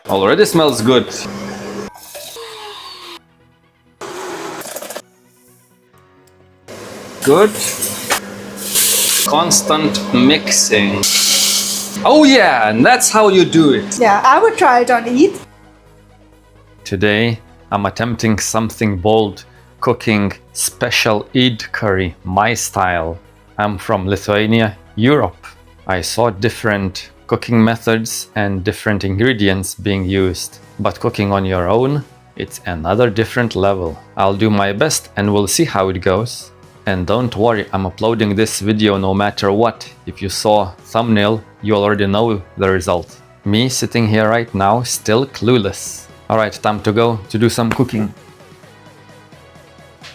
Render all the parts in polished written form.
Already smells good. Good. Constant mixing. Oh yeah, and that's how you do it. Yeah, I would try it on Eid. Today, I'm attempting something bold, cooking special Eid curry, my style. I'm from Lithuania, Europe. I saw different cooking methods and different ingredients being used, but cooking on your own, it's another different level. I'll do my best and we'll see how it goes. And don't worry, I'm uploading this video no matter what. If you saw thumbnail, you already know the result. Me sitting here right now, still clueless. Alright, time to go to do some cooking.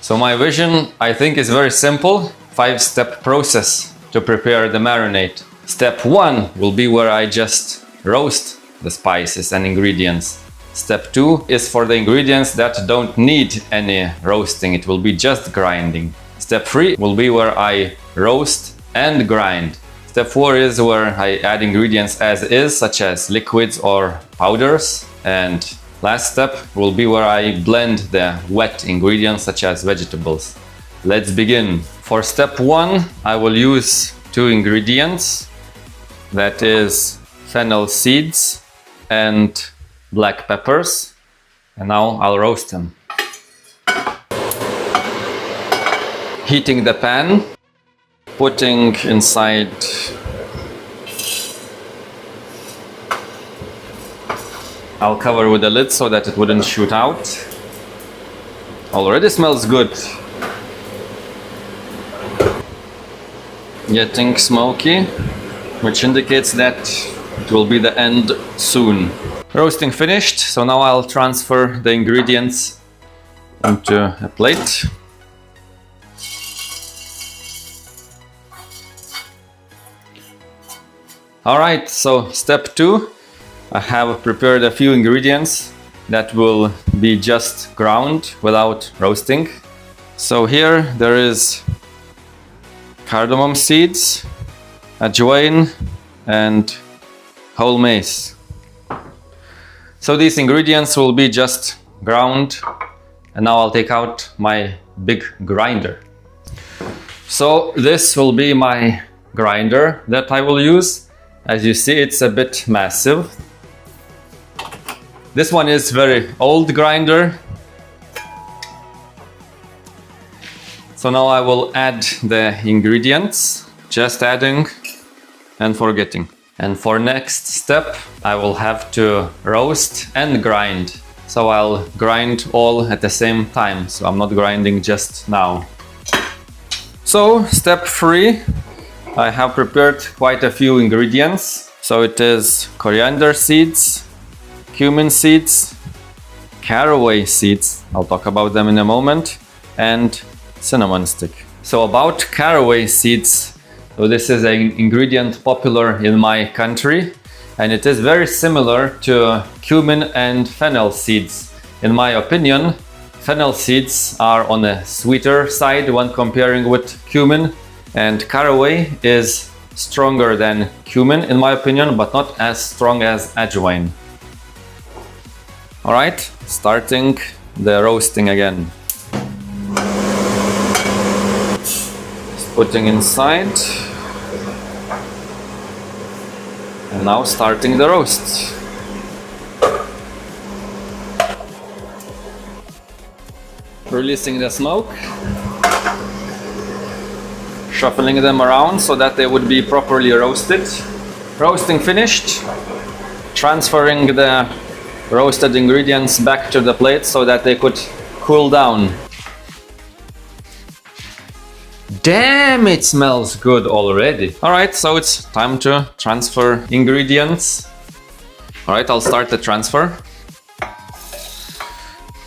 So my vision, I think, is very simple. 5-step process to prepare the marinade. Step 1 will be where I just roast the spices and ingredients. Step 2 is for the ingredients that don't need any roasting, it will be just grinding. Step 3 will be where I roast and grind. Step 4 is where I add ingredients as is, such as liquids or powders. And last step will be where I blend the wet ingredients such as vegetables. Let's begin. For step 1, I will use 2 ingredients. That is fennel seeds and black peppers. And now I'll roast them. Heating the pan, putting inside I'll cover with a lid so that it wouldn't shoot out. Already smells good. Getting smoky, which indicates that it will be the end soon. Roasting finished, so now I'll transfer the ingredients into a plate. Alright, so step 2. I have prepared a few ingredients that will be just ground without roasting. So here there is cardamom seeds, ajwain and whole mace. So these ingredients will be just ground, and now I'll take out my big grinder. So this will be my grinder that I will use. As you see, it's a bit massive. This one is very old grinder. So now I will add the ingredients, just adding and forgetting. And for next step, I will have to roast and grind. So I'll grind all at the same time, so I'm not grinding just now. So step 3, I have prepared quite a few ingredients. So it is coriander seeds, cumin seeds, caraway seeds, I'll talk about them in a moment, and cinnamon stick. So about caraway seeds, so this is an ingredient popular in my country, and it is very similar to cumin and fennel seeds. In my opinion, fennel seeds are on a sweeter side when comparing with cumin, and caraway is stronger than cumin in my opinion, but not as strong as ajwain. Alright, starting the roasting again. Just putting inside. And now starting the roast. Releasing the smoke. Shuffling them around so that they would be properly roasted. Roasting finished. Transferring the roasted ingredients back to the plate so that they could cool down. Damn, it smells good already. Alright, so it's time to transfer ingredients. Alright, I'll start the transfer.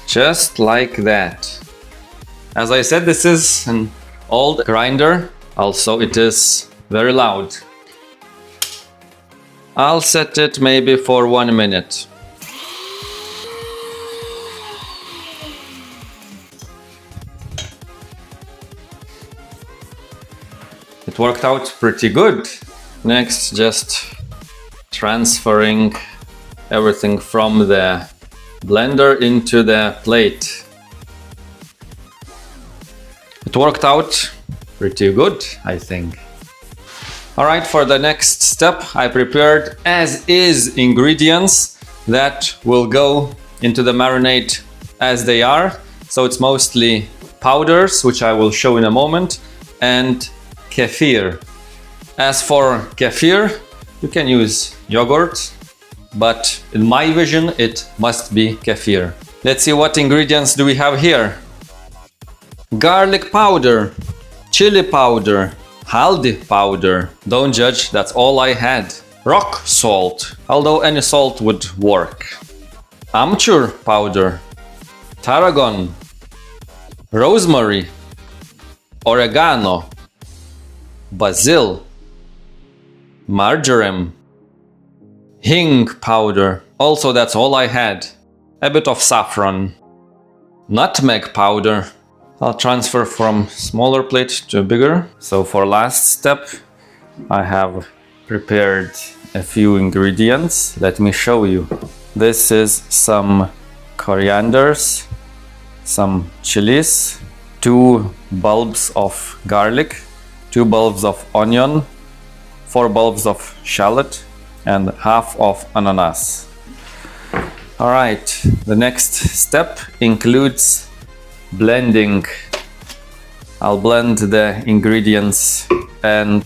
Just like that. As I said, this is an old grinder. Also, it is very loud. I'll set it maybe for 1 minute. It worked out pretty good. Next, just transferring everything from the blender into the plate. It worked out pretty good, I think. Alright, for the next step, I prepared as-is ingredients that will go into the marinade as they are. So it's mostly powders, which I will show in a moment, and kefir. As for kefir, you can use yogurt, but in my vision, it must be kefir. Let's see what ingredients do we have here. Garlic powder, chili powder, haldi powder. Don't judge, that's all I had. Rock salt, although any salt would work. Amchur powder, tarragon, rosemary, oregano, basil, marjoram, hing powder. Also, that's all I had. A bit of saffron, nutmeg powder. I'll transfer from smaller plate to bigger. So for last step, I have prepared a few ingredients. Let me show you. This is some corianders, some chilies, 2 bulbs of garlic, 2 bulbs of onion, 4 bulbs of shallot, and half of ananas. Alright, the next step includes blending. I'll blend the ingredients and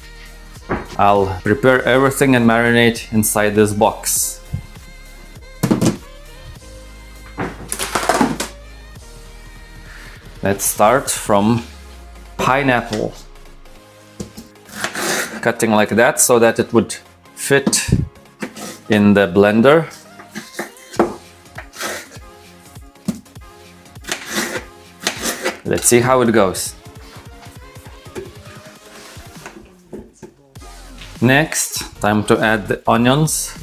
I'll prepare everything and marinate inside this box. Let's start from pineapple. Cutting like that so that it would fit in the blender. Let's see how it goes. Next, time to add the onions.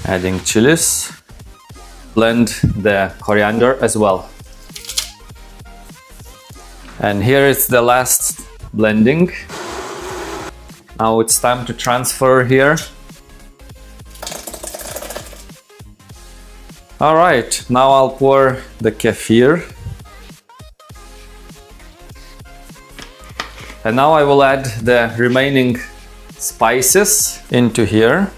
Adding chilies. Blend the coriander as well. And here is the last blending. Now it's time to transfer here. Alright, now I'll pour the kefir. And now I will add the remaining spices into here.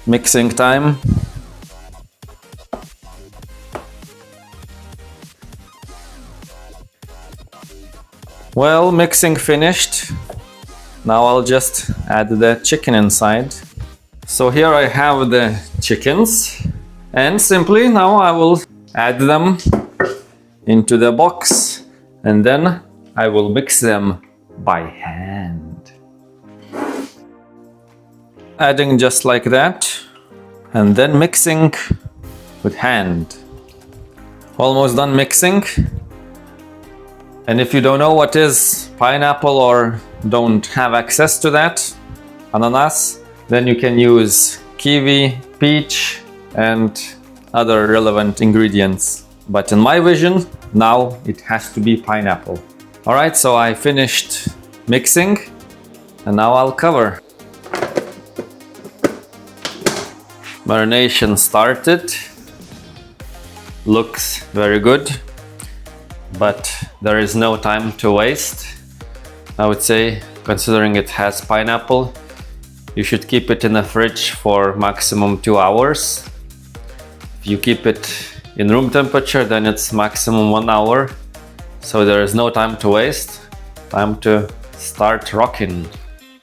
Mixing time. Well, mixing finished. Now I'll just add the chicken inside. So here I have the chickens, and simply now I will add them into the box, and then I will mix them by hand. Adding just like that, and then mixing with hand. Almost done mixing. And if you don't know what is pineapple or don't have access to that, ananas, then you can use kiwi, peach, and other relevant ingredients. But in my vision, now it has to be pineapple. Alright, so I finished mixing, and now I'll cover. Marination started. Looks very good, but there is no time to waste. I would say, considering it has pineapple, you should keep it in the fridge for maximum 2 hours. If you keep it in room temperature, then it's maximum 1 hour. So there is no time to waste. Time to start rocking.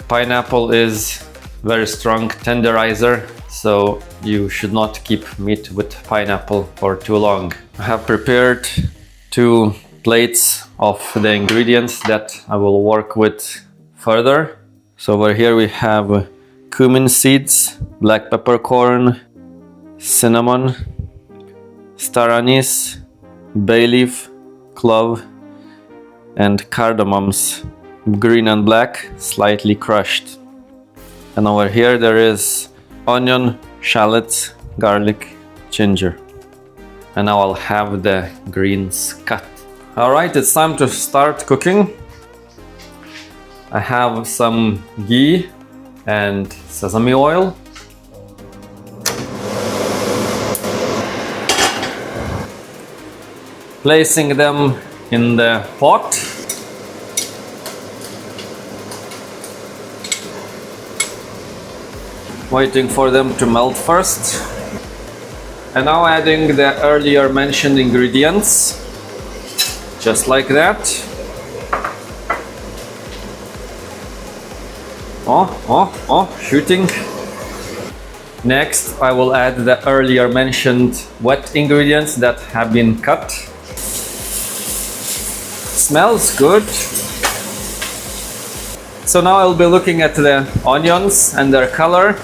Pineapple is very strong tenderizer, so you should not keep meat with pineapple for too long. I have prepared 2 plates of the ingredients that I will work with further. So over here we have cumin seeds, black peppercorn, cinnamon, star anise, bay leaf, clove, and cardamoms, green and black, slightly crushed. And over here there is onion, shallots, garlic, ginger. And now I'll have the greens cut. Alright, it's time to start cooking. I have some ghee and sesame oil. Placing them in the pot. Waiting for them to melt first. And now adding the earlier mentioned ingredients. Just like that. Shooting. Next, I will add the earlier mentioned wet ingredients that have been cut. Smells good. So now I'll be looking at the onions and their color,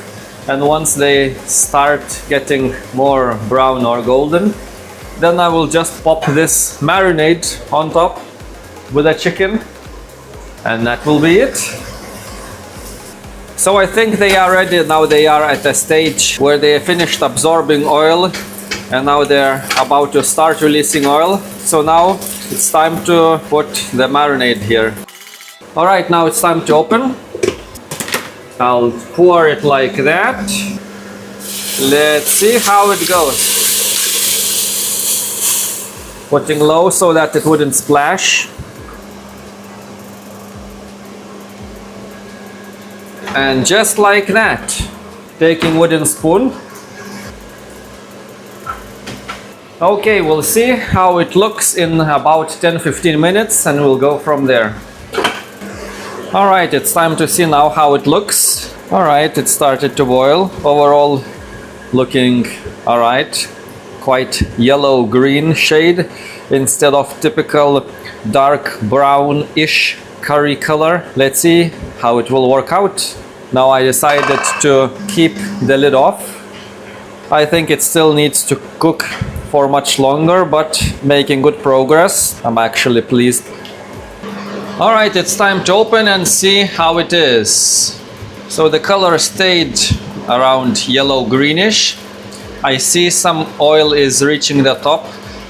and once they start getting more brown or golden, then I will just pop this marinade on top with the chicken, and that will be it. So I think they are ready. Now they are at a stage where they finished absorbing oil, and now they're about to start releasing oil. So now it's time to put the marinade here. Alright, now it's time to open. I'll pour it like that. Let's see how it goes. Putting low so that it wouldn't splash. And just like that, taking wooden spoon. Okay, we'll see how it looks in about 10-15 minutes and we'll go from there. Alright, it's time to see now how it looks. Alright, it started to boil. Overall, looking alright. Quite yellow-green shade instead of typical dark brown-ish curry color. Let's see how it will work out. Now I decided to keep the lid off. I think it still needs to cook for much longer, but making good progress. I'm actually pleased. Alright, it's time to open and see how it is. So the color stayed around yellow-greenish. I see some oil is reaching the top,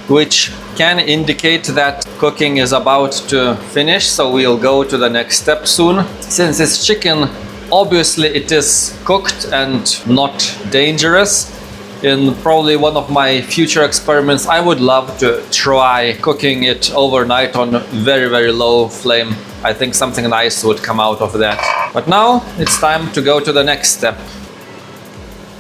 which can indicate that cooking is about to finish, so we'll go to the next step soon. Since it's chicken, obviously it is cooked and not dangerous. In probably one of my future experiments, I would love to try cooking it overnight on very, very low flame. I think something nice would come out of that. But now it's time to go to the next step.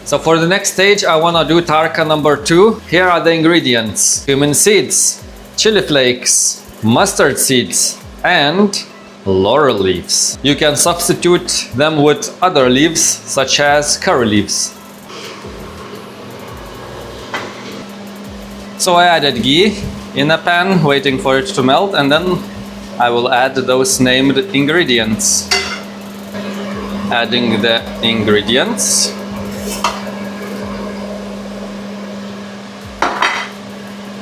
So for the next stage, I want to do tarka number 2. Here are the ingredients: cumin seeds, chili flakes, mustard seeds, and laurel leaves. You can substitute them with other leaves, such as curry leaves. So I added ghee in a pan, waiting for it to melt, and then I will add those named ingredients. Adding the ingredients.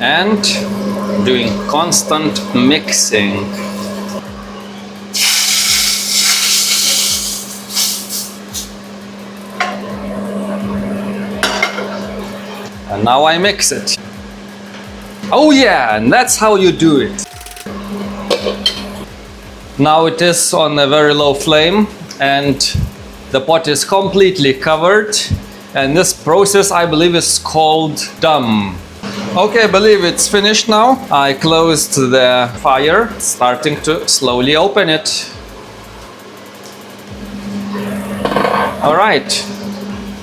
And doing constant mixing. And now I mix it. Oh yeah, and that's how you do it. Now it is on a very low flame and the pot is completely covered, and this process I believe is called dum. Okay, I believe it's finished now. I closed the fire, starting to slowly open it. Alright,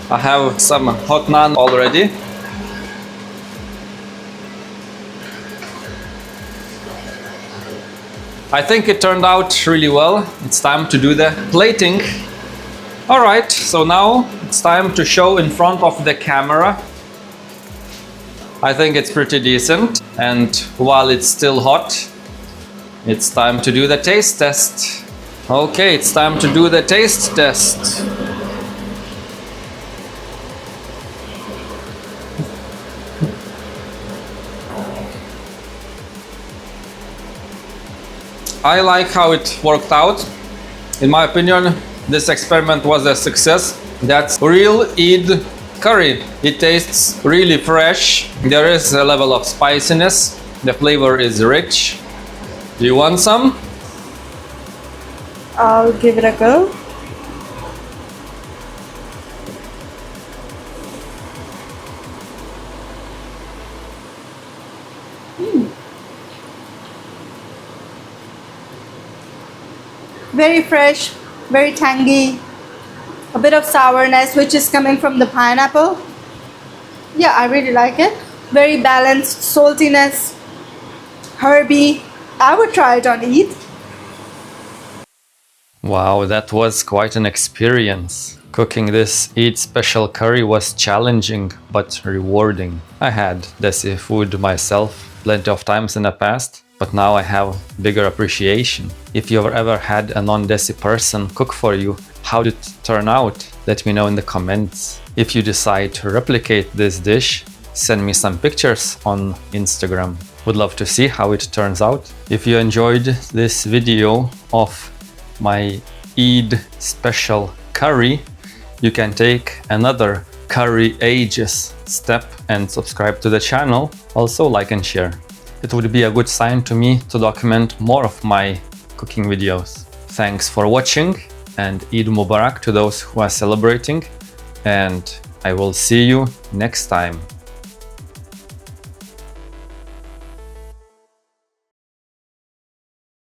I have some hot naan already. I think it turned out really well. It's time to do the plating. Alright, so now it's time to show in front of the camera. I think it's pretty decent, and while it's still hot, it's time to do the taste test. Okay, it's time to do the taste test. I like how it worked out. In my opinion, this experiment was a success. That's real Eid curry. It tastes really fresh. There is a level of spiciness. The flavor is rich. Do you want some? I'll give it a go. Very fresh, very tangy, a bit of sourness which is coming from the pineapple. Yeah, I really like it. Very balanced, saltiness, herby. I would try it on Eid. Wow, that was quite an experience. Cooking this Eid special curry was challenging but rewarding. I had desi food myself plenty of times in the past, but now I have bigger appreciation. If you've ever had a non-desi person cook for you, how did it turn out? Let me know in the comments. If you decide to replicate this dish, send me some pictures on Instagram. Would love to see how it turns out. If you enjoyed this video of my Eid special curry, you can take another curry ages step and subscribe to the channel. Also like and share. It would be a good sign to me to document more of my cooking videos. Thanks for watching and Eid Mubarak to those who are celebrating, and I will see you next time.